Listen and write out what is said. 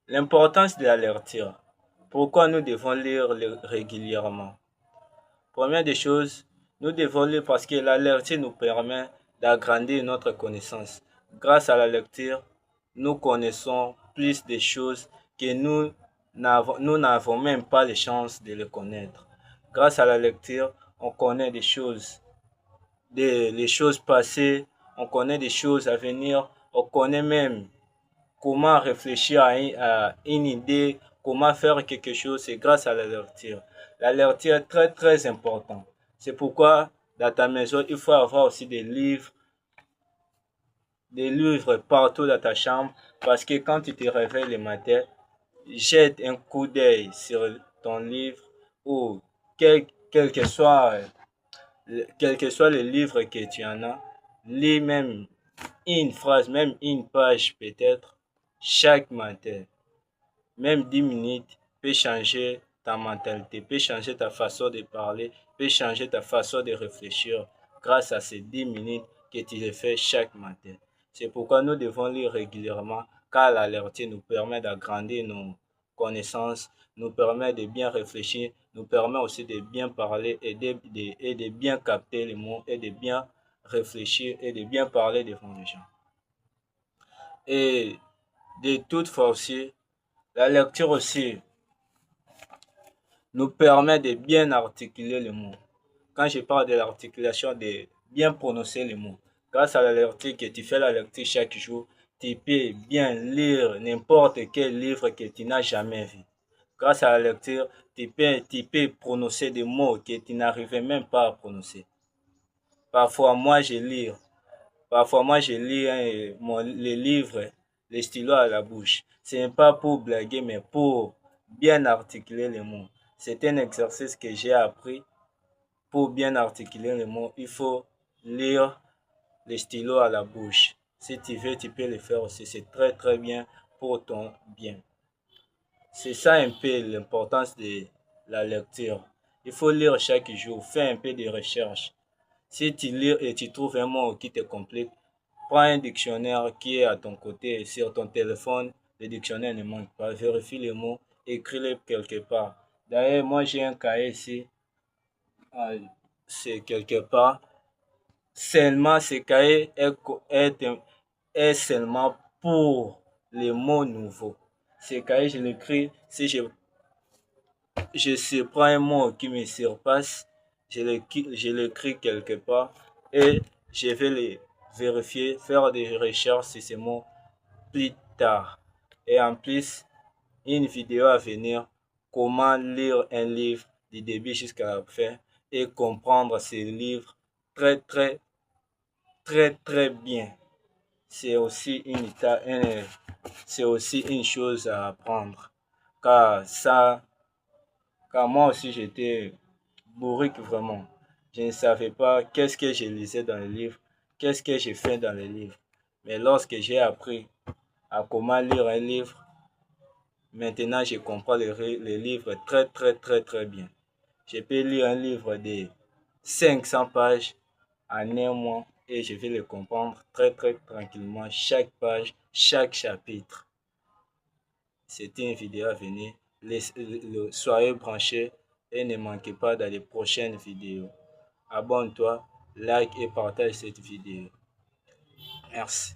L'importance de la lecture. Pourquoi nous devons lire régulièrement? Première des choses, nous devons lire parce que la lecture nous permet d'agrandir notre connaissance. Grâce à la lecture, nous connaissons plus de choses que nous n'avons même pas les chances de les connaître. Grâce à la lecture, on connaît des choses, les choses passées, on connaît des choses à venir, on connaît même comment réfléchir à une idée, comment faire quelque chose, c'est grâce à la lecture. La lecture est très très importante. C'est pourquoi dans ta maison, il faut avoir aussi des livres partout dans ta chambre, parce que quand tu te réveilles le matin, jette un coup d'œil sur ton livre ou quel, quel que soit, quel que soit le livre que tu en as, lis même une phrase, même une page peut-être, chaque matin. Même 10 minutes peut changer ta mentalité, peut changer ta façon de parler, peut changer ta façon de réfléchir grâce à ces 10 minutes que tu le fais chaque matin. C'est pourquoi nous devons lire régulièrement, car la lecture nous permet d'agrandir nos connaissances, nous permet de bien réfléchir, nous permet aussi de bien parler et de bien capter les mots et de bien réfléchir et de bien parler devant les gens. Et de toute façon, la lecture aussi nous permet de bien articuler les mots. Quand je parle de l'articulation, de bien prononcer les mots. Grâce à la lecture que tu fais la lecture chaque jour, tu peux bien lire n'importe quel livre que tu n'as jamais vu. Grâce à la lecture, tu peux prononcer des mots que tu n'arrivais même pas à prononcer. Parfois, moi, je lis. Parfois, moi, je lis les livres, les stylos à la bouche. Ce n'est pas pour blaguer, mais pour bien articuler les mots. C'est un exercice que j'ai appris. Pour bien articuler les mots, il faut lire les stylos à la bouche. Si tu veux, tu peux le faire aussi. C'est très, très bien pour ton bien. C'est ça un peu l'importance de la lecture. Il faut lire chaque jour. Fais un peu de recherche. Si tu lis et tu trouves un mot qui te complique, prends un dictionnaire qui est à ton côté sur ton téléphone. Le dictionnaire ne manque pas. Vérifie les mots, écris-les quelque part. D'ailleurs, moi j'ai un cahier ici, c'est quelque part. Seulement, ce cahier est seulement pour les mots nouveaux. Ce cahier, je l'écris si je surprends un mot qui me surpasse, je l'écris quelque part et je vais les vérifier, faire des recherches sur ces mots plus tard. Et en plus, une vidéo à venir, comment lire un livre du début jusqu'à la fin et comprendre ces livres très très très très bien. C'est aussi c'est aussi une chose à apprendre. Car ça, car moi aussi j'étais bourrique vraiment. Je ne savais pas qu'est-ce que je lisais dans les livres, qu'est-ce que j'ai fait dans les livres. Mais lorsque j'ai appris à comment lire un livre, maintenant je comprends les livres très très très très bien. Je peux lire un livre de 500 pages en un mois et je vais le comprendre très très tranquillement, chaque page, chaque chapitre. C'était une vidéo à venir. Soyez branchés et ne manquez pas dans les prochaines vidéos. Abonne-toi, like et partage cette vidéo. Merci.